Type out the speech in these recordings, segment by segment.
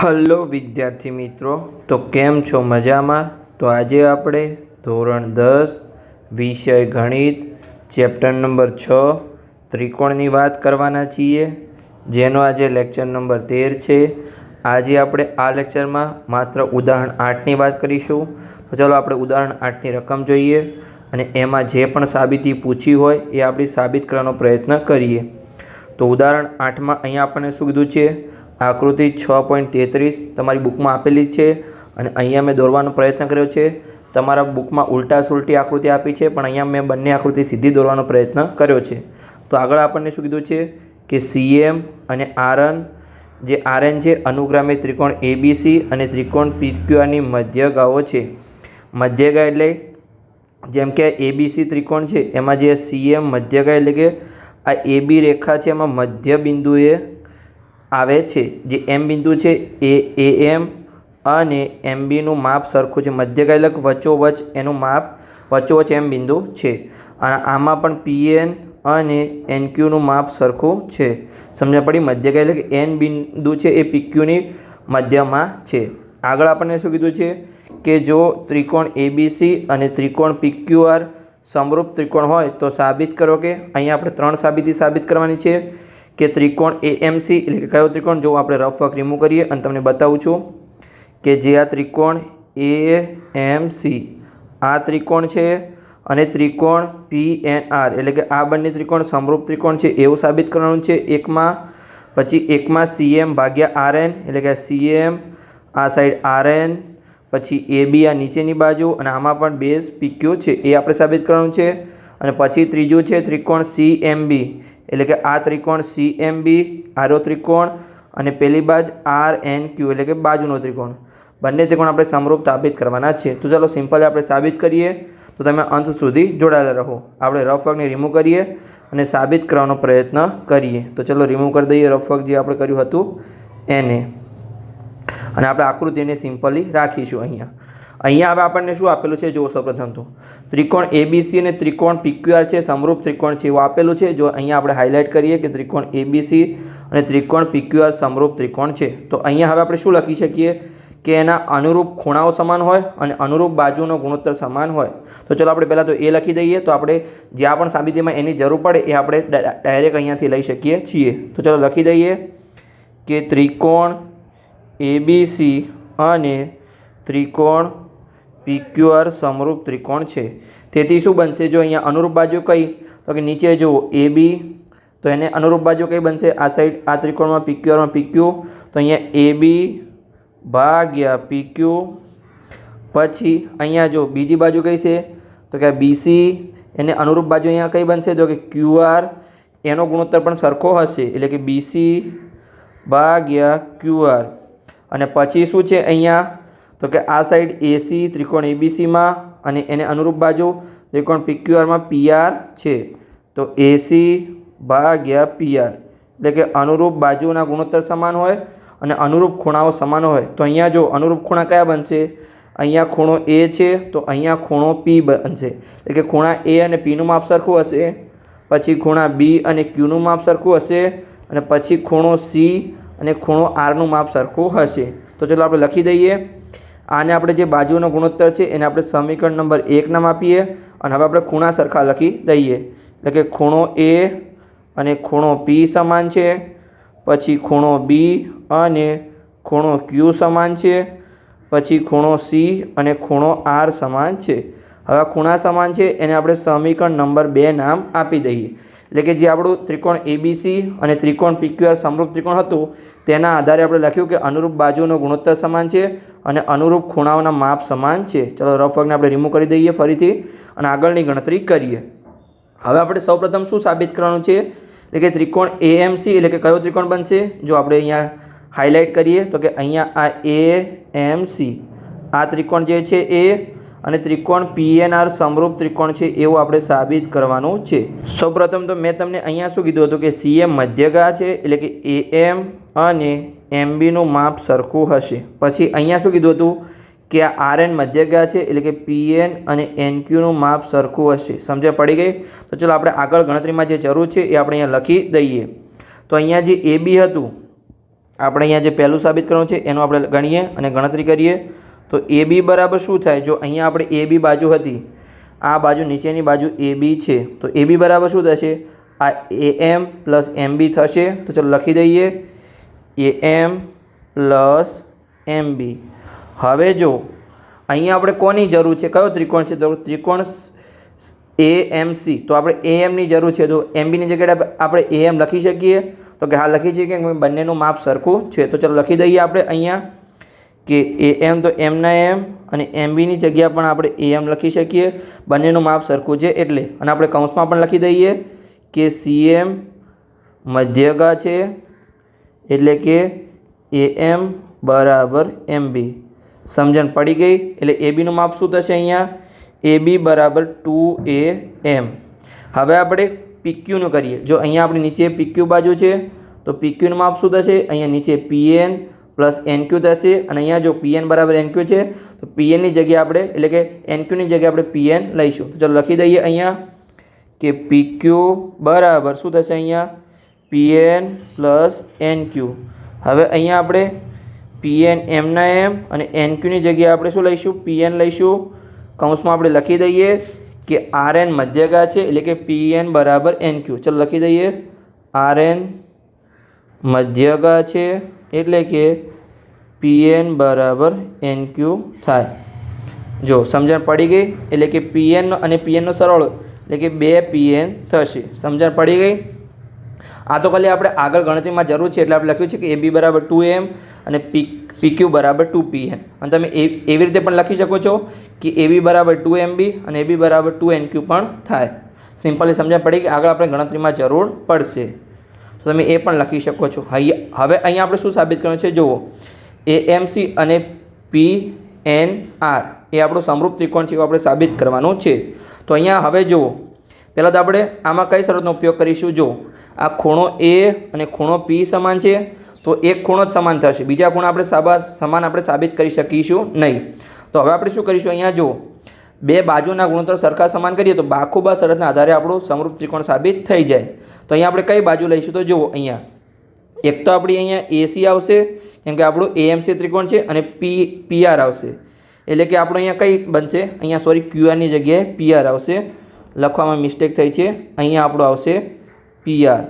Hello વિદ્યાર્થી મિત્રો, તો કેમ છો? મજામાં? તો આજે આપણે ધોરણ 10 વિષય ગણિત ચેપ્ટર નંબર 6 ત્રિકોણની વાત કરવાના છીએ, જેનો આજે લેક્ચર નંબર 13 છે. આજે આપણે આ લેક્ચરમાં માત્ર ઉદાહરણ 8ની વાત કરીશું. તો ચાલો આપણે ઉદાહરણ 8ની રકમ જોઈએ અને એમાં જે પણ સાબિતી પૂછી હોય એ આપણે સાબિત કરવાનો પ્રયત્ન કરીએ. તો ઉદાહરણ 8માં અહીંયા આપણને શું કીધું છે? આકૃતિ 6.33 તમારી બુકમાં આપેલી છે અને અહીંયા મેં દોરવાનો પ્રયત્ન કર્યો છે. તમારા બુકમાં ઉલટા સુલટી આકૃતિ આપી છે, પણ અહીંયા મેં બંને આકૃતિ સીધી દોરવાનો પ્રયત્ન કર્યો છે. તો આગળ આપણને શું કીધું છે કે CM અને RN, જે RN છે અનુક્રમે ત્રિકોણ ABC અને ત્રિકોણ PQRની મધ્યગાઓ છે. મધ્યગા એટલે જેમ કે ABC ત્રિકોણ છે એમાં જે CM મધ્યગા એટલે કે આ AB રેખા છે એમાં મધ્ય બિંદુએ આવે છે. જે M બિંદુ છે એ AM અને MBનું માપ સરખું છે. મધ્યગા એટલે વચ્ચોવચ એનું માપ વચ્ચોવચ M બિંદુ છે. અને આમાં પણ PN અને NQનું માપ સરખું છે. સમજ પડી? મધ્યગા એટલે કે N બિંદુ છે એ PQની મધ્યમાં છે. આગળ આપણને શું કીધું છે કે જો ત્રિકોણ ABC અને ત્રિકોણ PQR સમરૂપ ત્રિકોણ હોય તો સાબિત કરો કે અહીંયા આપણે 3 સાબિતી સાબિત કરવાની છે કે ત્રિકોણ AMC એટલે કે કયો ત્રિકોણ, જો આપણે રફ વર્ક રિમૂવ કરીએ અને તમને બતાવું છું કે જે આ ત્રિકોણ AMC આ ત્રિકોણ છે અને ત્રિકોણ PNR એટલે કે આ બંને ત્રિકોણ સમરૂપ ત્રિકોણ છે એવું સાબિત કરવાનું છે એકમાં. પછી એકમાં CM ભાગ્યા RN એટલે કે CM આ સાઈડ RN, પછી AB આ નીચેની બાજુ અને આમાં પણ બેઝ PQ છે એ આપણે સાબિત કરવાનું છે. અને પછી ત્રીજું છે ત્રિકોણ CMB એટલે કે આ ત્રિકોણ CMB આરો ત્રિકોણ અને પેલી બાજુ RNQ એટલે કે બાજુનો ત્રિકોણ. બંને ત્રિકોણ આપણે સમરૂપ સાબિત કરવાના છે. તો ચાલો સિમ્પલી આપણે સાબિત કરીએ. તો તમે અંત સુધી જોડાયેલા રહો. આપણે રફ વર્કને રિમૂવ કરીએ અને સાબિત કરવાનો પ્રયત્ન કરીએ. તો ચલો રિમૂવ કરી દઈએ રફ વર્ક જે આપણે કર્યું હતું એને, અને આપણે આકૃતિને સિમ્પલી રાખીશું. અહીંયા હવે આપણને શું આપેલું છે જો સૌપ્રથમ તો ત્રિકોણ ABC અને ત્રિકોણ PQR છે સમરૂપ ત્રિકોણ છે એવું આપેલું છે. જો અહીંયા આપણે હાઇલાઇટ કરીએ કે ત્રિકોણ ABC અને ત્રિકોણ PQR સમરૂપ ત્રિકોણ છે, તો અહીંયા હવે આપણે શું લખી શકીએ કે એના અનુરૂપ ખૂણાઓ સમાન હોય અને અનુરૂપ બાજુનો ગુણોત્તર સમાન હોય. તો ચલો આપણે પહેલાં તો એ લખી દઈએ. તો આપણે જ્યાં પણ સાબિતીમાં એની જરૂર પડે એ આપણે ડાયરેક્ટ અહીંયાથી લઈ શકીએ છીએ. તો ચલો લખી દઈએ કે ત્રિકોણ ABC અને ત્રિકોણ PQR સમરૂપ ત્રિકોણ છે. તેથી શું બનશે? જો અહીંયા અનુરૂપ બાજુ કઈ, તો કે નીચે જુઓ AB, તો એને અનુરૂપ બાજુ કઈ બનશે? આ સાઈડ આ ત્રિકોણમાં PQRમાં PQ, તો અહીંયા AB ભાગ્યા PQ. પછી અહીંયા જો બીજી બાજુ કઈ છે તો કે BC, એને અનુરૂપ બાજુ અહીંયા કઈ બનશે? તો કે QR, એનો ગુણોત્તર પણ સરખો હશે એટલે કે BC ભાગ્યા QR. અને પછી શું છે અહીંયા તો કે આ સાઈડ AC ત્રિકોણ ABCમાં અને એને અનુરૂપ બાજુ ત્રિકોણ PQRમાં PR છે, તો AC ભાગ્યા PR એટલે કે અનુરૂપ બાજુના ગુણોત્તર સમાન હોય અને અનુરૂપ ખૂણાઓ સમાન હોય. તો અહીંયા જો અનુરૂપ ખૂણા કયા બનશે? અહીંયા ખૂણો A છે તો અહીંયા ખૂણો P બનશે એટલે કે ખૂણા A અને Pનું માપ સરખું હશે. પછી ખૂણા B અને Qનું માપ સરખું હશે અને પછી ખૂણો C અને ખૂણો Rનું માપ સરખું હશે. તો ચલો આપણે લખી દઈએ. આને આપણે જે બાજુનો ગુણોત્તર છે એને આપણે સમીકરણ નંબર 1 નામ આપીએ અને હવે આપણે ખૂણા સરખા લખી દઈએ. એટલે કે ખૂણો A અને ખૂણો P સમાન છે, પછી ખૂણો B અને ખૂણો Q સમાન છે, પછી ખૂણો C અને ખૂણો R સમાન છે. હવે ખૂણા સમાન છે એને આપણે સમીકરણ નંબર 2 નામ આપી દઈએ. એટલે કે જે આપણું ત્રિકોણ ABC અને ત્રિકોણ PQR સમરૂપ ત્રિકોણ હતું તેના આધારે આપણે લખ્યું કે અનુરૂપ બાજુનો ગુણોત્તર સમાન છે અને અનુરૂપ ખૂણાઓના માપ સમાન છે. ચલો રફ વર્કને આપણે રિમૂવ કરી દઈએ ફરીથી અને આગળની ગણતરી કરીએ. હવે આપણે સૌપ્રથમ શું સાબિત કરવાનું છે? એટલે કે ત્રિકોણ AMC એટલે કે કયો ત્રિકોણ બનશે? જો આપણે અહીંયા હાઇલાઇટ કરીએ તો કે અહીંયા આ AMC આ ત્રિકોણ જે છે એ અને ત્રિકોણ PNR સમરૂપ ત્રિકોણ છે એવું આપણે સાબિત કરવાનું છે. સૌપ્રથમ તો મેં તમને અહીંયા શું કીધું હતું કે CM મધ્યગા છે એટલે કે AM અને MBનું માપ સરખું હશે. પછી અહીંયા શું કીધું હતું કે આ RN મધ્યગા છે એટલે કે PN અને NQનું માપ સરખું હશે. સમજ પડી ગઈ? તો ચલો આપણે આગળ ગણતરીમાં જે જરૂર છે એ આપણે અહીંયા લખી દઈએ. તો અહીંયા જે AB હતું આપણે અહીંયા જે પહેલું સાબિત કરવાનું છે એનું આપણે ગણીએ અને ગણતરી કરીએ તો એ બી બરાબર શું થાય? જો અહીંયા આપણે એ બી બાજુ હતી, આ બાજુ નીચેની બાજુ એ બી છે, તો એ બી બરાબર શું થશે? આ એ એમ પ્લસ એમ બી થશે. તો ચાલો લખી દઈએ એ એમ પ્લસ એમ બી. હવે જો અહીંયા આપણે કોની જરૂર છે? કયો ત્રિકોણ છે? તો ત્રિકોણ એ એમ સી. તો આપણે એ એમની જરૂર છે, તો એમ બીની જગ્યાએ આપણે એ એમ લખી શકીએ? તો કે હા લખી શકીએ, કે બંનેનું માપ સરખું છે. તો ચાલો લખી દઈએ આપણે અહીંયા કે એ એમ તો એમના એમ અને એમ બીની જગ્યા પણ આપણે એ એમ લખી શકીએ, બંનેનું માપ સરખું છે એટલે. અને આપણે કૌંસમાં પણ લખી દઈએ કે સી એમ મધ્યગા છે એટલે કે એ એમ બરાબર એમ બી. સમજણ પડી ગઈ? એટલે એ બીનું માપ શું થશે? અહીંયા એ બી બરાબર 2am. હવે આપણે પીક્યુનું કરીએ. જો અહીંયા આપણી નીચે પીક્યુ બાજુ છે તો પીક્યુનું માપ શું થશે? અહીંયા નીચે પીએન પ્લસ એનક્યુ થશે. અને અહીંયા જો પીએન બરાબર એનક્યુ છે તો પીએનની જગ્યાએ આપણે એટલે કે એનક્યુની જગ્યાએ આપણે પીએન લઈશું. તો ચાલો લખી દઈએ અહીંયા કે પીક્યુ બરાબર શું થશે? અહીંયા પીએન પ્લસ એનક્યુ. હવે અહીંયા આપણે પીએન એમના એમ અને એનક્યુની જગ્યાએ આપણે શું લઈશું? પીએન લઈશું. કૌંસમાં આપણે લખી દઈએ કે આર એન મધ્યગા છે એટલે કે પીએન બરાબર એનક્યુ. ચાલો લખી દઈએ આર એન મધ્યગા છે એટલે કે પીએન બરાબર એનક્યુ થાય. જો સમજણ પડી ગઈ? એટલે કે પીએનનો અને પીએનનો સરવાળો એટલે કે 2 પીએન થશે. સમજણ પડી ગઈ? આ તો ખાલી આપણે આગળ ગણતરીમાં જરૂર છે એટલે આપણે લખ્યું છે કે એ બી બરાબર 2am અને પીક્યુ બરાબર 2pn. અને તમે એવી રીતે પણ લખી શકો છો કે એ બી બરાબર 2mb અને એ બી બરાબર 2nq પણ થાય. સિમ્પલી સમજણ પડી કે આગળ આપણે ગણતરીમાં જરૂર પડશે તો તમે એ પણ લખી શકો છો. હવે અહીંયા આપણે શું સાબિત કરવાનું છે? જુઓ એએમસી અને PNR એ આપણું સમરૂપ ત્રિકોણ છે એવું આપણે સાબિત કરવાનું છે. તો અહીંયા હવે જુઓ પહેલાં તો આપણે આમાં કઈ શરતનો ઉપયોગ કરીશું? જુઓ આ ખૂણો એ અને ખૂણો પી સમાન છે તો એક ખૂણો જ સમાન થશે, બીજા ખૂણા આપણે સમાન આપણે સાબિત કરી શકીશું નહીં. તો હવે આપણે શું કરીશું? અહીંયા જુઓ બે બાજુના ગુણોત્તર સરખા સમાન કરીએ તો બાખુબા શરતના આધારે આપણું સમરૂપ ત્રિકોણ સાબિત થઈ જાય. તો અહીંયા આપણે કઈ બાજુ લઈશું? તો જુઓ અહીંયા એક તો આપણી અહીંયા એસી આવશે કેમ કે આપણું એએમસી ત્રિકોણ છે અને પીઆર આવશે એટલે કે આપણું અહીંયા કઈ બનશે? અહીંયા સોરી ક્યુઆરની જગ્યાએ પીઆર આવશે, લખવામાં મિસ્ટેક થઈ છે. અહીંયા આપણું આવશે પીઆર.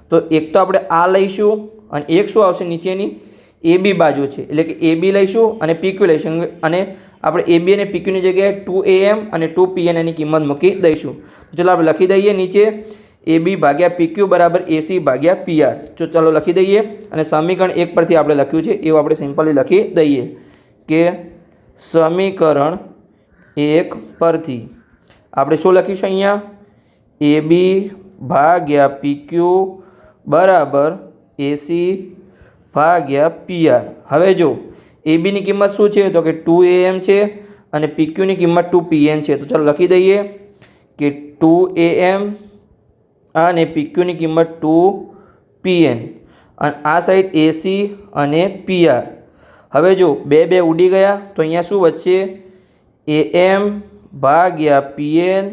તો એક તો આપણે આ લઈશું અને એક શું આવશે? નીચેની એ બી બાજુ છે એટલે કે એ બી લઈશું અને પીક્યુ લઈશું અને આપણે એ બી અને પીક્યુની જગ્યાએ 2am અને 2pn એની કિંમત મૂકી દઈશું. તો ચાલો આપણે લખી દઈએ નીચે એ બી ભાગ્યા પીક્યુ બરાબર એસી ભાગ્યા પીઆર. તો ચાલો લખી દઈએ અને સમીકરણ 1 પરથી આપણે લખ્યું છે એવું આપણે સિમ્પલી લખી દઈએ કે સમીકરણ 1 પરથી આપણે શું લખીશું? અહીંયા એ બી ભાગ્યા પીક્યુ બરાબર એસી ભાગ્યા પીઆર. હવે જો એ બીની કિંમત શું છે? તો કે 2am છે અને પીક્યુની કિંમત 2pn છે. તો ચાલો લખી દઈએ કે 2am અને પીક્યુની કિંમત 2pn અને આ સાઈડ એસી અને પીઆર. હવે જો બે ઉડી ગયા તો અહીંયા શું વચ્ચે? am ભાગ્યા pn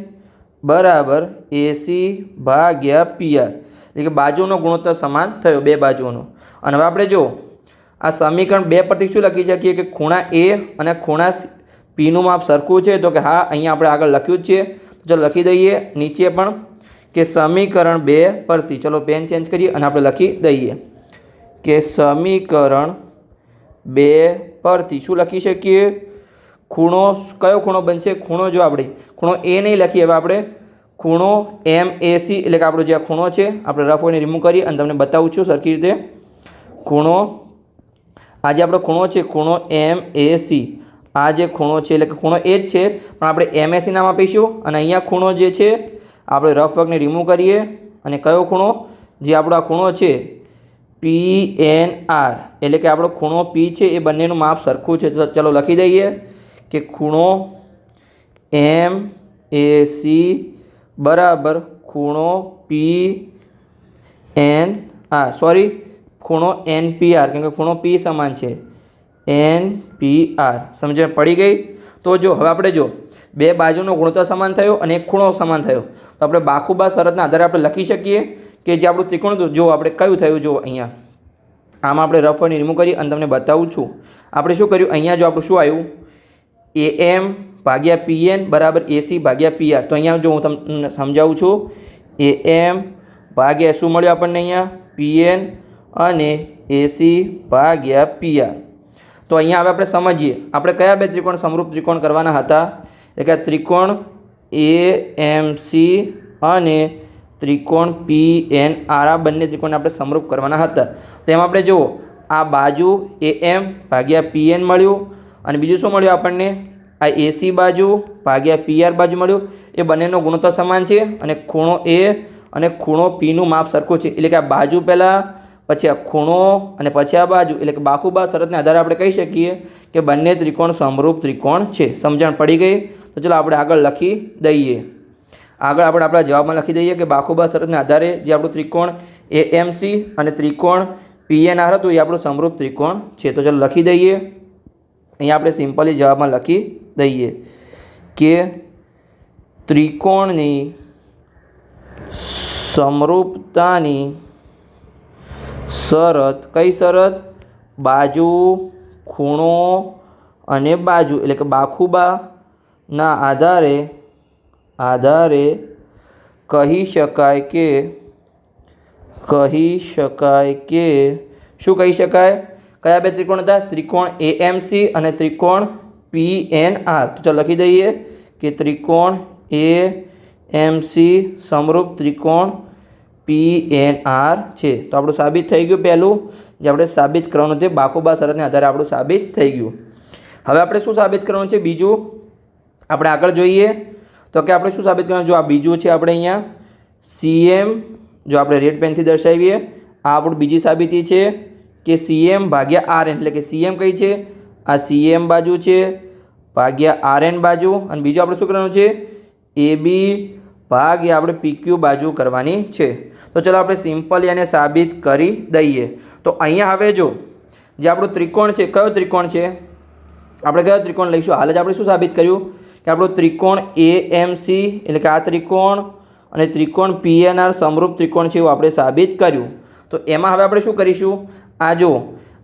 બરાબર એસી ભાગ્યા પીઆર એટલે કે બાજુનો ગુણોત્તર સમાન થયો બે બાજુઓનો. અને હવે આપણે જો આ સમીકરણ 2 પરથી શું લખી શકીએ કે ખૂણા એ અને ખૂણા પીનું માપ સરખું છે? તો કે હા અહીંયા આપણે આગળ લખ્યું જ છે. તો ચાલો લખી દઈએ નીચે પણ કે સમીકરણ 2 પરથી ચલો પેન ચેન્જ કરીએ અને આપણે લખી દઈએ કે સમીકરણ 2 પરથી શું લખી શકીએ? ખૂણો કયો ખૂણો બનશે? ખૂણો જો આપણે ખૂણો એ નહીં લખીએ, હવે આપણે ખૂણો MAC એટલે કે આપણો જે આ ખૂણો છે આપણે રફ હોઈને રિમૂવ કરી અને તમને બતાવું છું સરખી રીતે. ખૂણો આ જે આપણો ખૂણો છે ખૂણો MAC, આ જે ખૂણો છે એટલે કે ખૂણો એ જ છે પણ આપણે MAC નામ આપીશું. અને અહીંયા ખૂણો જે છે આપણે રફ વર્કને રિમૂવ કરીએ અને કયો ખૂણો? જે આપણો આ ખૂણો છે PNR એટલે કે આપણો ખૂણો P છે એ બંનેનું માપ સરખું છે. તો ચલો લખી દઈએ કે ખૂણો MAC બરાબર ખૂણો PNR સોરી ખૂણો NPR કેમ કે ખૂણો P સમાન છે NPR. સમજણ પડી ગઈ? તો જો હવે આપણે જો બે બાજુનો ગુણોત્તર સમાન થયો અને એક ખૂણો સમાન થયો તો આપણે બાખુબા શરતના આધારે આપણે લખી શકીએ કે જે આપણું ત્રિકોણ જો આપણે કયું થયું? જો અહીંયા આમાં આપણે રફ અને રિમૂવ કરી અને તમને બતાવું છું. આપણે શું કર્યું, અહીંયા જો આપણું શું આવ્યું, AM ભાગ્યા PN બરાબર AC ભાગ્યા PR. તો અહીંયા જો હું તમને સમજાવું છું, AM ભાગ્યા શું મળ્યું આપણને અહીંયા, PN અને AC ભાગ્યા PR. તો અહીંયા હવે આપણે સમજીએ આપણે કયા બે ત્રિકોણ સમરૂપ ત્રિકોણ કરવાના હતા, એટલે કે ત્રિકોણ AMC અને ત્રિકોણ PNR, આ બંને ત્રિકોણ આપણે સમરૂપ કરવાના હતા. તેમાં આપણે જુઓ, આ બાજુ AM ભાગ્યા PN મળ્યું અને બીજું શું મળ્યું આપણને, આ AC બાજુ ભાગ્યા PR બાજુ મળ્યું. એ બંનેનો ગુણોત્તર સમાન છે અને ખૂણો A અને ખૂણો Pનું માપ સરખું છે. એટલે કે આ બાજુ પહેલાં, પછી આ ખૂણો અને પછી આ બાજુ, એટલે કે બાખુબા શરતને આધારે આપણે કહી શકીએ કે બંને ત્રિકોણ સમરૂપ ત્રિકોણ છે. સમજણ પડી ગઈ? તો ચલો આપણે આગળ લખી દઈએ. આગળ આપણે આપણા જવાબમાં લખી દઈએ કે બાખુબા શરતને આધારે જે આપણું ત્રિકોણ AMC અને ત્રિકોણ PNR હતું એ આપણું સમરૂપ ત્રિકોણ છે. તો ચલો લખી દઈએ. અહીંયા આપણે સિમ્પલી જવાબમાં લખી દઈએ કે ત્રિકોણની સમરૂપતાની શરત, કઈ શરત, બાજુ, ખૂણો અને બાજુ, એટલે કે બાખુબાના આધારે કહી શકાય કે શું કહી શકાય, કયા બે ત્રિકોણ હતા, ત્રિકોણ AMC અને ત્રિકોણ PNR. તો ચાલો લખી દઈએ કે ત્રિકોણ AMC સમરૂપ ત્રિકોણ PNR છે. તો આપણું સાબિત થઈ ગયું. પહેલું જે આપણે સાબિત કરવાનું છે બાખુબા શરતને આધારે આપણું સાબિત થઈ ગયું. હવે આપણે શું સાબિત કરવાનું છે બીજું, આપણે આગળ જોઈએ તો કે આપણે શું સાબિત કરવાનું, જો આ બીજું છે આપણે અહીંયા CM, જો આપણે રેડ પેનથી દર્શાવીએ, આ આપણું બીજી સાબિતી છે કે CM ભાગ્યા RN, એટલે કે CM કઈ છે, આ CM બાજુ છે ભાગ્યા RN બાજુ, અને બીજું આપણે શું કરવાનું છે, AB ભાગ્યા આપણે PQ બાજુ કરવાની છે. તો ચલો આપણે સિમ્પલી આને સાબિત કરી દઈએ. તો અહીંયા હવે જો જે આપણું ત્રિકોણ છે, કયો ત્રિકોણ છે, આપણે કયો ત્રિકોણ લઈશું, હાલ જ આપણે શું સાબિત કર્યું કે આપણું ત્રિકોણ AMC એટલે કે આ ત્રિકોણ અને ત્રિકોણ PNR સમરૂપ ત્રિકોણ છે એવું આપણે સાબિત કર્યું. તો એમાં હવે આપણે શું કરીશું, આ જો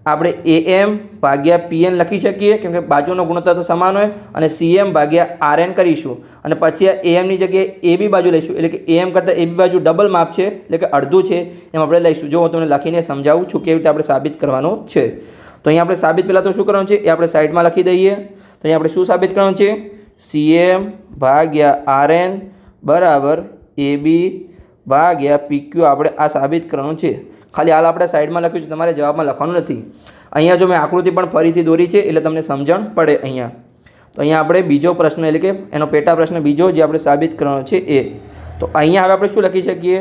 આપણે AM ભાગ્યા PN લખી શકીએ કેમ કે બાજુનો ગુણોત્તર તો સમાન હોય, અને CM ભાગ્યા RN કરીશું અને પછી આ AM ની જગ્યાએ AB બાજુ લઈશું, એટલે કે AM કરતાં AB બાજુ ડબલ માપ છે એટલે કે અડધું છે એમ આપણે લઈશું. જો હું તમને લખીને સમજાવું છું કેવી રીતે આપણે સાબિત કરવાનું છે. તો અહીંયા આપણે સાબિત પહેલાં તો શું કરવાનું છે એ આપણે સાઈડમાં લખી દઈએ. તો અહીંયા આપણે શું સાબિત કરવાનું છે, CM ભાગ્યા RN બરાબર AB ભાગ્યા PQ આપણે આ સાબિત કરવાનું છે. ખાલી હાલ આપણે સાઈડમાં લખ્યું છે, તમારે જવાબમાં લખવાનું નથી. અહીંયા જો મેં આકૃતિ પણ ફરીથી દોરી છે એટલે તમને સમજણ પડે અહીંયા. તો અહીંયા આપણે બીજો પ્રશ્ન એટલે કે એનો પેટા પ્રશ્ન બીજો જે આપણે સાબિત કરવાનો છે એ. તો અહીંયા હવે આપણે શું લખી શકીએ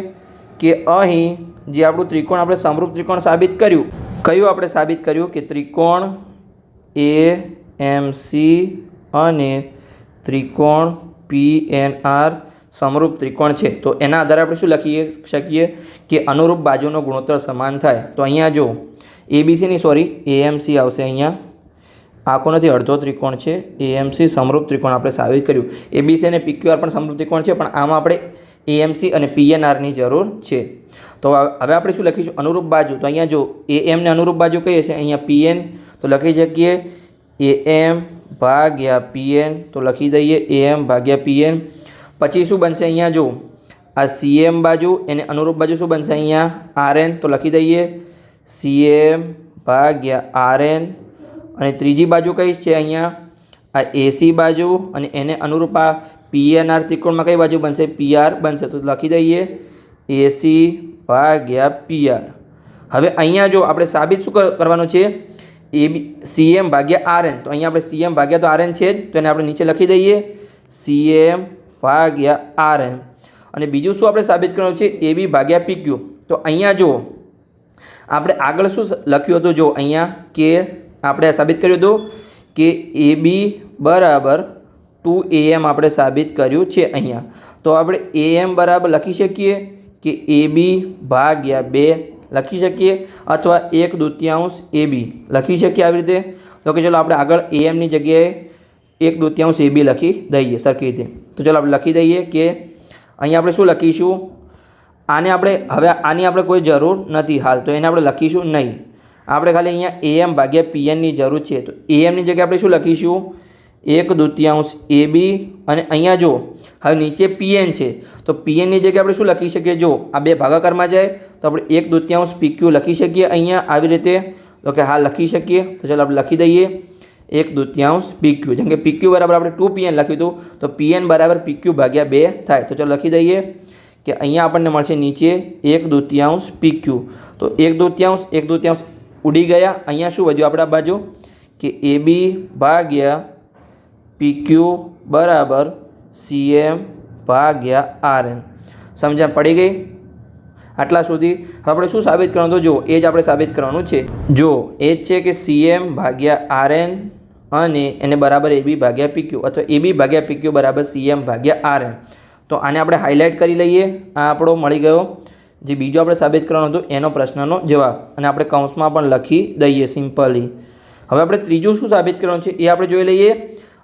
કે અહીં જે આપણું ત્રિકોણ આપણે સમરૂપ ત્રિકોણ સાબિત કર્યું, કયું આપણે સાબિત કર્યું કે ત્રિકોણ AMC અને ત્રિકોણ PNR સમરૂપ ત્રિકોણ છે. તો એના આધારે આપણે શું લખી શકીએ કે અનુરૂપ બાજુનો ગુણોત્તર સમાન થાય. તો અહીંયા જો AMC આવશે, અહીંયા આખો નથી અડધો ત્રિકોણ છે, AMC સમરૂપ ત્રિકોણ આપણે સાબિત કર્યું. ABC અને PQR પણ સમરૂપ ત્રિકોણ છે પણ આમાં આપણે AMC અને PNRની જરૂર છે. તો હવે આપણે શું લખીશું, અનુરૂપ બાજુ. તો અહીંયા જો AM ને અનુરૂપ બાજુ કહીએ છીએ, અહીંયા PN, તો લખી શકીએ AM ભાગ્યા PN, તો લખી દઈએ AM ભાગ્યા PN. પછી શું બનશે, અહીંયા જો આ CM બાજુ એને અનુરૂપ બાજુ શું બનશે, અહીંયા RN, તો લખી દઈએ CM ભાગ્યા RN. અને ત્રીજી બાજુ કઈ છે, અહીંયા આ AC બાજુ અને એને અનુરૂપ આ PNR ત્રિકોણમાં કઈ બાજુ બનશે, PR બનશે, તો લખી દઈએ AC ભાગ્યા PR. હવે અહીંયા જો આપણે સાબિત શું કરવાનું છે, CM ભાગ્યા RN. તો અહીંયા આપણે CM ભાગ્યા તો RN છે જ, તો એને આપણે નીચે લખી દઈએ CM ભાગ્યા RN. અને બીજું શું આપણે સાબિત કરવાનું છે, AB ભાગ્યા PQ. તો અહીંયા જો આપણે આગળ શું લખ્યું હતું, જો અહીંયા કે આપણે સાબિત કર્યું હતું કે AB બરાબર 2AM આપણે સાબિત કર્યું છે અહીંયા. તો આપણે AM બરાબર લખી શકીએ કે AB ભાગ્યા 2 લખી શકીએ અથવા 1/2 AB લખી શકીએ આવી રીતે. તો કે ચલો આપણે આગળ AMની જગ્યાએ 1/2 AB લખી દઈએ સરખી રીતે. તો ચલો આપણે લખી દઈએ કે અહીંયા આપણે શું લખીશું, આને આપણે હવે આની આપણે કોઈ જરૂર નથી હાલ, તો એને આપણે લખીશું નહીં. આપણે ખાલી અહીંયા AM ભાગ્યા PNની જરૂર છે. તો AMની જગ્યાએ આપણે શું લખીશું? 1/2 AB અને અહીંયા જો હવે નીચે PN છે તો PNની જગ્યાએ આપણે શું લખી શકીએ? જો આ બે ભાગાકારમાં જાય તો આપણે 1/2 PQ લખી શકીએ અહીંયા આવી રીતે. તો કે હા લખી શકીએ. તો ચાલો આપણે લખી દઈએ 1/2 PQ. જેમ કે PQ બરાબર આપણે 2PN લખ્યું હતું તો PN બરાબર PQ ભાગ્યા 2 થાય. તો ચાલો લખી દઈએ કે અહીંયા આપણને મળશે નીચે 1/2 PQ. તો 1/2 ઉડી ગયા. અહીંયા શું વધ્યું આપણા બાજુ કે AB ભાગ્યા PQ બરાબર CM ભાગ્યા RN. સમજણ પડી ગઈ? આટલા સુધી. હવે આપણે શું સાબિત કરવાનું? તો જો એ જ આપણે સાબિત કરવાનું છે. જો એ જ છે કે CM ભાગ્યા RN અને એને બરાબર AB ભાગ્યા PQ અથવા AB ભાગ્યા PQ બરાબર CM ભાગ્યા RN. તો આને આપણે હાઇલાઇટ કરી લઈએ. આ આપણો મળી ગયો જે બીજો આપણે સાબિત કરવાનો હતો એનો પ્રશ્નનો જવાબ અને આપણે કૌંસમાં પણ લખી દઈએ સિમ્પલી. હવે આપણે ત્રીજું શું સાબિત કરવાનું છે એ આપણે જોઈ લઈએ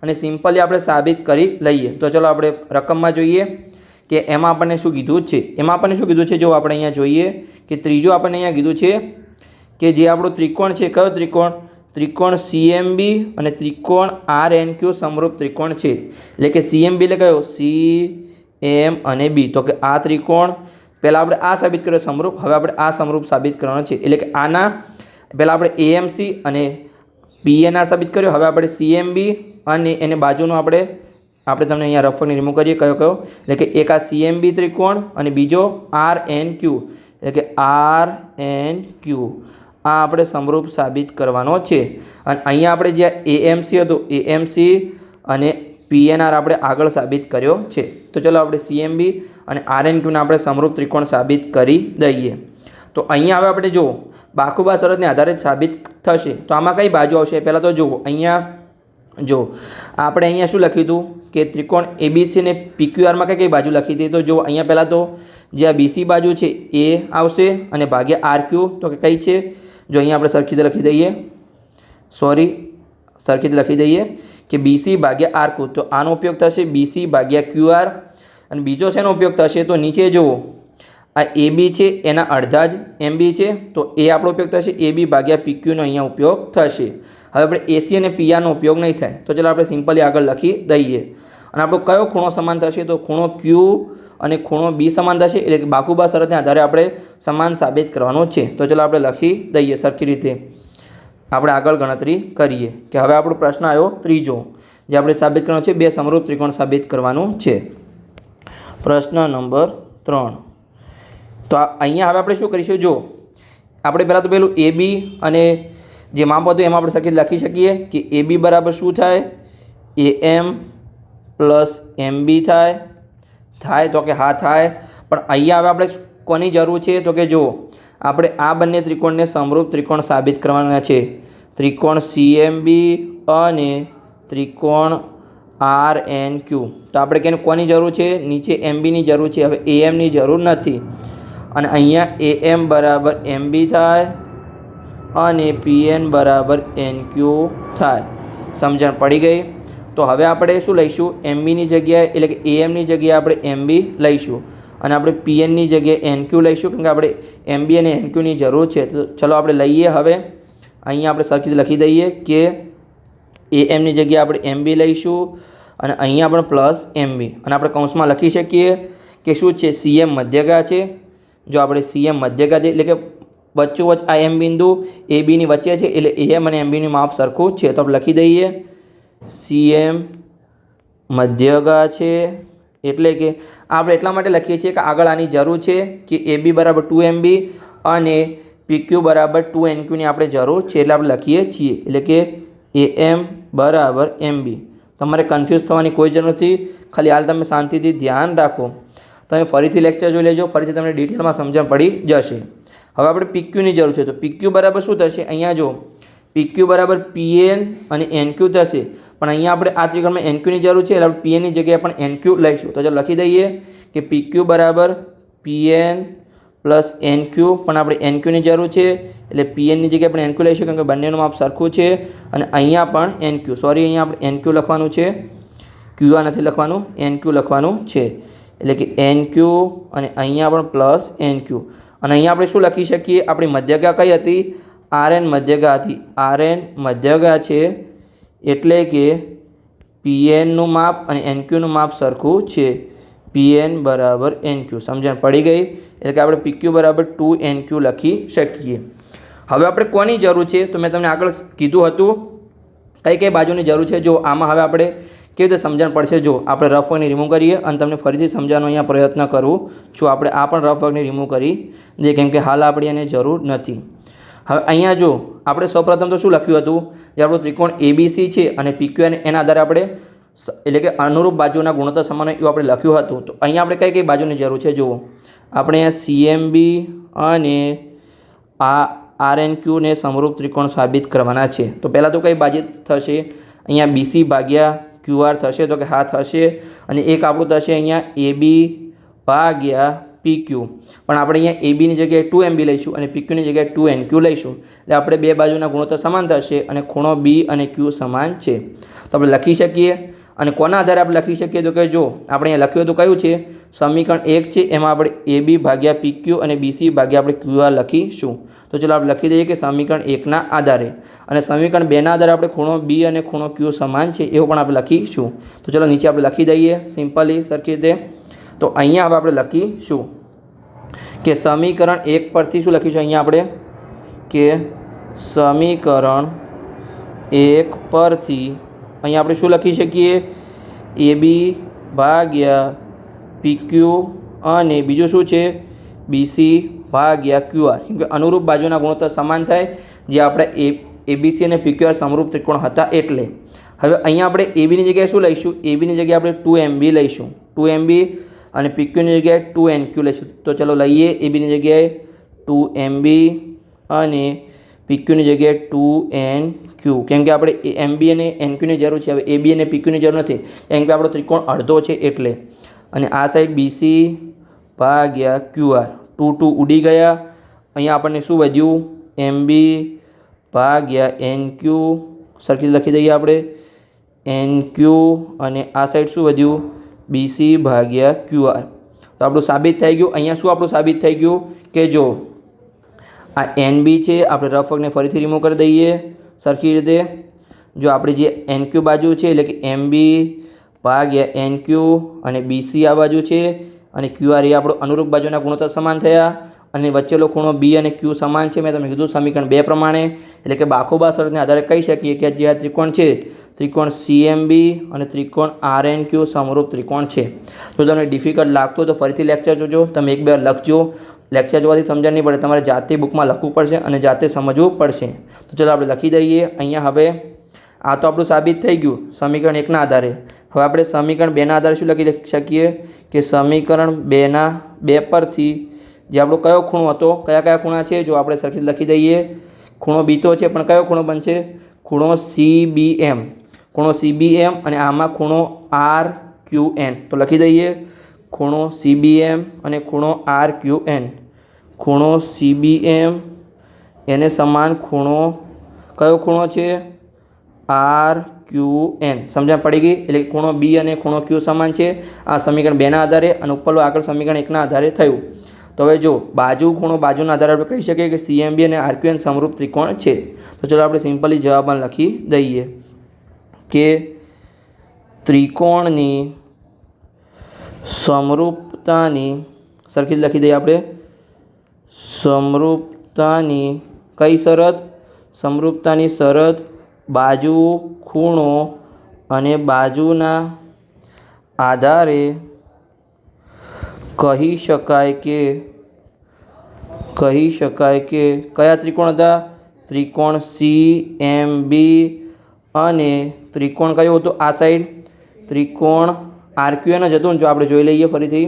અને સિમ્પલી આપણે સાબિત કરી લઈએ. તો ચલો આપણે રકમમાં જોઈએ કે એમાં આપણને શું કીધું છે. એમાં આપણને શું કીધું છે જો આપણે અહીંયા જોઈએ કે ત્રીજું આપણને અહીંયા કીધું છે કે જે આપણું ત્રિકોણ છે કયો ત્રિકોણ? ત્રિકોણ CMB અને ત્રિકોણ RNQ સમરૂપ ત્રિકોણ છે. એટલે કે CMB એટલે કયો? CM અને B. તો કે આ ત્રિકોણ પહેલાં આપણે આ સાબિત કર્યો સમરૂપ. હવે આપણે આ સમરૂપ સાબિત કરવાનો છે. એટલે કે આના પહેલાં આપણે AMC અને PNR સાબિત કર્યો. હવે આપણે CMB અને એને બાજુનો આપણે તમને અહીંયા રફની રિમૂવ કરીએ કયો કયો. એટલે કે એક આ CMB ત્રિકોણ અને બીજો RNQ એટલે કે RNQ આ આપણે સમરૂપ સાબિત કરવાનો છે. અને અહીંયા આપણે જે AMC હતું AMC અને PNR આપણે આગળ સાબિત કર્યો છે. તો ચલો આપણે CMB અને RNQને આપણે સમરૂપ ત્રિકોણ સાબિત કરી દઈએ. તો અહીંયા હવે આપણે જો બાખુબા શરતને આધારે સાબિત થશે. તો આમાં કઈ બાજુ આવશે? પહેલાં તો જુઓ અહીંયા જો આપણે અહીંયા શું લખ્યું હતું કે ત્રિકોણ ABC ને PQRમાં કઈ બાજુ લખી હતી? તો જો અહીંયા પહેલાં તો જે આ BC બાજુ છે એ આવશે અને ભાગ્યા RQ. તો કે કઈ છે? જો અહીંયા આપણે સરખી રીતે લખી દઈએ લખી દઈએ કે BC ભાગ્યા RQ. તો આનો ઉપયોગ થશે BC ભાગ્યા QR અને બીજો શેનો ઉપયોગ થશે? તો નીચે જુઓ આ AB છે એના અડધા જ MB છે તો એ આપણો ઉપયોગ થશે AB ભાગ્યા PQનો અહીંયા ઉપયોગ થશે. હવે આપણે AC અને PR નો ઉપયોગ નહીં થાય. તો ચાલો આપણે સિમ્પલી આગળ લખી દઈએ. અને આપણો કયો ખૂણો સમાન થશે? તો ખૂણો Q અને ખૂણો B સમાન થશે. એટલે કે બાખુબા શરતને આધારે આપણે સમાન સાબિત કરવાનો છે. તો ચાલો આપણે લખી દઈએ સરખી રીતે. આપણે આગળ ગણતરી કરીએ કે હવે આપણો પ્રશ્ન આવ્યો ત્રીજો જે આપણે સાબિત કરવાનો છે. બે સમરૂપ ત્રિકોણ સાબિત કરવાનું છે. પ્રશ્ન નંબર 3. તો અહીંયા હવે આપણે શું કરીશું? જો આપણે પહેલાં તો પેલું AB અને જે માપ હતું એમાં આપણે સરખી લખી શકીએ કે AB બરાબર શું થાય? AM પ્લસ MB થાય તો કે હા થાય. પણ અહીંયા હવે આપણે કોની જરૂર છે? તો કે જો આપણે આ બંને ત્રિકોણને સમરૂપ ત્રિકોણ સાબિત કરવાના છે. ત્રિકોણ CMB અને ત્રિકોણ RNQ. તો આપણે કોની જરૂર છે? નીચે MBની જરૂર છે. હવે AMની જરૂર નથી. અને અહીંયા AM બરાબર MB થાય અને PN બરાબર NQ થાય. સમજણ પડી ગઈ? તો હવે આપણે શું લઈશું? MBની જગ્યાએ એટલે કે AMની જગ્યાએ આપણે MB લઈશું અને આપણે PNની જગ્યાએ NQ લઈશું કેમ કે આપણે MB અને NQની જરૂર છે. તો ચલો આપણે લઈએ. હવે અહીંયા આપણે સરખી લખી દઈએ કે AMની જગ્યાએ આપણે MB લઈશું અને અહીંયા આપણે પ્લસ MB અને આપણે કૌંસમાં લખી શકીએ કે શું છે? CM મધ્યગા છે. જો આપણે CM મધ્યગા છે એટલે કે વચ્ચોવચ્ચ આ M બિંદુ ABની વચ્ચે છે એટલે AM અને MBનું માપ સરખું છે. તો આપણે લખી દઈએ CM મધ્યગા છે. એટલે કે આપણે એટલા માટે લખીએ છીએ કે આગળ આની જરૂર છે કે AB બરાબર 2MB અને PQ બરાબર 2NQની આપણે જરૂર છે એટલે આપણે લખીએ છીએ. એટલે કે AM બરાબર MB. તમારે કન્ફ્યુઝ થવાની કોઈ જરૂર નથી. ખાલી હાલ તમે શાંતિથી ધ્યાન રાખો. તમે ફરીથી લેક્ચર જોઈ લેજો. ફરીથી તમને ડિટેલમાં સમજણ પડી જશે. હવે આપણે PQની જરૂર છે. તો PQ બરાબર શું થશે? અહીંયા જો PQ બરાબર PN અને NQ થશે. પણ અહીંયા આપણે આ ત્રિકોણમાં NQની જરૂર છે એટલે આપણે PNની જગ્યાએ પણ NQ લઈશું. તો ચાલો લખી દઈએ કે PQ બરાબર PN પ્લસ NQ. પણ આપણે NQની જરૂર છે એટલે PNની જગ્યાએ પણ NQ લઈશું કેમ કે બંનેનું માપ સરખું છે. અને અહીંયા પણ NQ અહીંયા આપણે NQ લખવાનું છે. QR નથી લખવાનું, NQ લખવાનું છે. એટલે કે NQ અને અહીંયા પણ પ્લસ NQ. અને અહીંયા આપણે શું લખી શકીએ? આપણી મધ્યગા કઈ હતી? RN મધ્યગાથી RN મધ્યગા છે એટલે કે PNનું માપ અને NQનું માપ સરખું છે. PN બરાબર NQ. સમજણ પડી ગઈ? એટલે કે આપણે PQ બરાબર 2NQ લખી શકીએ. હવે આપણે કોની જરૂર છે? તો મેં તમને આગળ કીધું હતું કઈ કઈ બાજુની જરૂર છે. જો આમાં હવે આપણે કેવી રીતે સમજણ પડશે? જો આપણે રફ વર્કને રિમૂવ કરીએ અને તમને ફરીથી સમજાવવાનો અહીંયા પ્રયત્ન કરું છું. આપણે આ પણ રફ વર્કને રિમૂવ કરી દઈએ કેમ કે હાલ આપણી એને જરૂર નથી. હવે અહીંયા જો આપણે સૌપ્રથમ તો શું લખ્યું હતું? જે આપણું ત્રિકોણ ABC છે અને PQ એના આધારે આપણે એટલે કે અનુરૂપ બાજુના ગુણોત્તર સમાન એવું આપણે લખ્યું હતું. તો અહીંયા આપણે કઈ કઈ બાજુની જરૂર છે? જુઓ, આપણે અહીંયા CMB અને RNQ ને સમરૂપ ત્રિકોણ સાબિત કરવાના છે. તો પહેલાં તો કઈ બાજુ થશે? અહીંયા BC ભાગ્યા QR થશે, તો કે હા થશે. અને એક આપણું થશે અહીંયા AB ભાગ્યા PQ. પણ આપણે અહીંયા ABની જગ્યાએ 2MB લઈશું અને PQની જગ્યાએ 2NQ લઈશું. એટલે આપણે બે બાજુના ગુણોત્તર સમાન થશે અને ખૂણો B અને Q સમાન છે. તો આપણે લખી શકીએ. અને કોના આધારે આપણે લખી શકીએ? તો કે જો આપણે અહીંયા લખ્યું હતું કયું છે? સમીકરણ 1 છે, એમાં આપણે AB ભાગ્યા PQ અને BC ભાગ્યા આપણે QR લખીશું. તો ચલો આપણે લખી દઈએ કે સમીકરણ 1ના આધારે. અને સમીકરણ 2ના આધારે આપણે ખૂણો B અને ખૂણો Q સમાન છે એવું પણ આપણે લખીશું. તો ચલો નીચે આપણે લખી દઈએ સિમ્પલી સરખી રીતે. તો અહીંયા હવે આપણે લખીશું કે સમીકરણ 1 પરથી શું લખીશું? અહીંયા આપણે કે સમીકરણ 1 પરથી અહીંયા આપણે શું લખી શકીએ? AB ભાગ્યા PQ અને બીજું શું છે? BC ભાગ્યા QR. કેમ કે અનુરૂપ બાજુના ગુણોત્તર સમાન થાય જે આપણે ABC અને PQR સમરૂપ ત્રિકોણ હતા એટલે. હવે અહીંયા આપણે ABની જગ્યાએ શું લઈશું? ABની જગ્યાએ આપણે 2MB લઈશું, 2MB અને PQની જગ્યાએ 2NQ લઈશું. તો ચલો લઈએ ABની જગ્યાએ 2MB અને PQની જગ્યાએ 2NQ. કેમ કે આપણે MB અને NQની જરૂર છે. હવે AB અને PQની જરૂર નથી કેમ કે આપણો ત્રિકોણ અડધો છે એટલે. અને આ સાઈડ BC ભાગ્યા QR. 2 ઉડી ગયા. અહીંયા આપણને શું વધ્યું? MB ભાગ્યા NQ. સરખી લખી દઈએ આપણે NQ. અને આ સાઈડ શું વધ્યું? BC ભાગ્યા QR. તો આપણું સાબિત થઈ ગયું. અહીંયા શું આપણું સાબિત થઈ ગયું કે જો આ NB છે, આપણે રફ વર્કને ફરીથી રિમૂવ કરી દઈએ સરખી રીતે. જો આપણી જે NQ બાજુ છે એટલે કે MB ભાગ્યા NQ અને BC આ બાજુ છે અને QR એ આપણો અનુરૂપ બાજુના ગુણોત્તર સમાન થયા અને વચ્ચેનો ખૂણો B અને Q સમાન છે. મેં તમને કીધું સમીકરણ 2 પ્રમાણે. એટલે કે બાખોબા શરતને આધારે કહી શકીએ કે જે આ ત્રિકોણ છે ત્રિકોણ CMB અને ત્રિકોણ RNQ સમરૂપ ત્રિકોણ છે. જો તમને ડિફિકલ્ટ લાગતો તો ફરીથી લેક્ચર જોજો, તમે એક બે લખજો. લેક્ચર જોવાથી સમજણ નહીં પડે, તમારે જાતે બુકમાં લખવું પડશે અને જાતે સમજવું પડશે. તો ચલો આપણે લખી દઈએ અહીંયા. હવે આ તો આપણું સાબિત થઈ ગયું સમીકરણ 1ના આધારે. હવે આપણે સમીકરણ 2ના આધારે શું લખી શકીએ કે સમીકરણ 2 પરથી જે આપણો કયો ખૂણો હતો? કયા કયા ખૂણા છે? જો આપણે સરખી લખી દઈએ. ખૂણો B તો છે પણ કયો ખૂણો બનશે? ખૂણો CBM. ખૂણો CBM અને આમાં ખૂણો RQN. તો લખી દઈએ ખૂણો CBM અને ખૂણો RQN. ખૂણો CBM એને સમાન ખૂણો કયો ખૂણો છે? RQN. સમજણ પડી ગઈ? એટલે ખૂણો B અને ખૂણો Q સમાન છે આ સમીકરણ 2ના આધારે અને ઉપરનું આગળ સમીકરણ 1ના આધારે થયું. તો હવે જો ખૂણો બાજુના આધારે આપણે કહી શકીએ કે CMB અને RQN સમરૂપ ત્રિકોણ છે. તો ચલો આપણે સિમ્પલી જવાબ લખી દઈએ કે ત્રિકોણની સમરૂપતાની સરખી લખી દઈએ આપણે સમરૂપતાની કઈ શરત? સમરૂપતાની શરત બાજુ, ખૂણો અને બાજુના આધારે કહી શકાય કે કયા ત્રિકોણ હતા? ત્રિકોણ CMB અને ત્રિકોણ કયો હતો? આ સાઈડ ત્રિકોણ RQN જ હતું. જો આપણે જોઈ લઈએ ફરીથી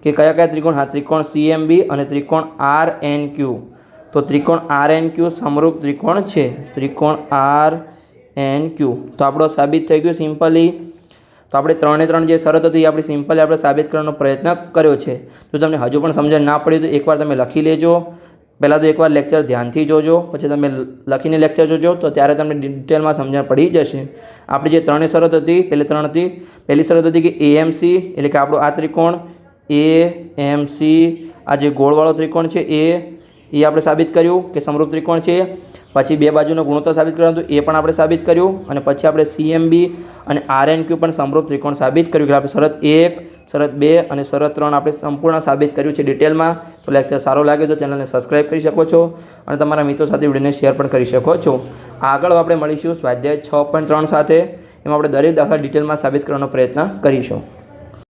કે કયા કયા ત્રિકોણ? હા, ત્રિકોણ CMB અને ત્રિકોણ RNQ. તો ત્રિકોણ RNQ સમરૂપ ત્રિકોણ છે. ત્રિકોણ RNQ. તો આપણો સાબિત થઈ ગયું સિમ્પલી. તો આપણે 3 જે શરત હતી એ આપણે સિમ્પલી આપણે સાબિત કરવાનો પ્રયત્ન કર્યો છે. જો તમને હજુ પણ સમજણ ના પડી તો એકવાર તમે લખી લેજો. પહેલાં તો એકવાર લેક્ચર ધ્યાનથી જોજો, પછી તમે લખીને લેક્ચર જોજો તો ત્યારે તમને ડિટેલમાં સમજણ પડી જશે. આપણી જે 3 શરત હતી પહેલી શરત હતી કે AMC એટલે કે આપણો આ ત્રિકોણ AMC આ જે ગોળવાળો ત્રિકોણ છે એ એ આપણે સાબિત કર્યું કે સમરૂપ ત્રિકોણ છે. પછી બે બાજુનો ગુણોત્તર સાબિત કરવાનું હતું, એ પણ આપણે સાબિત કર્યું. અને પછી આપણે CMB અને RNQ પણ સમરૂપ ત્રિકોણ સાબિત કર્યું કે આપણે શરત 1, શરત 2 અને શરત 3 આપણે સંપૂર્ણ સાબિત કર્યું છે ડિટેલમાં. તો લેક્ચર સારો લાગે તો ચેનલને સબસ્ક્રાઈબ કરી શકો છો અને તમારા મિત્રો સાથે વિડીયોને શેર પણ કરી શકો છો. આગળ આપણે મળીશું સ્વાધ્યાય 6.3 સાથે. એમાં આપણે દરેક દાખલા ડિટેલમાં સાબિત કરવાનો પ્રયત્ન કરીશું.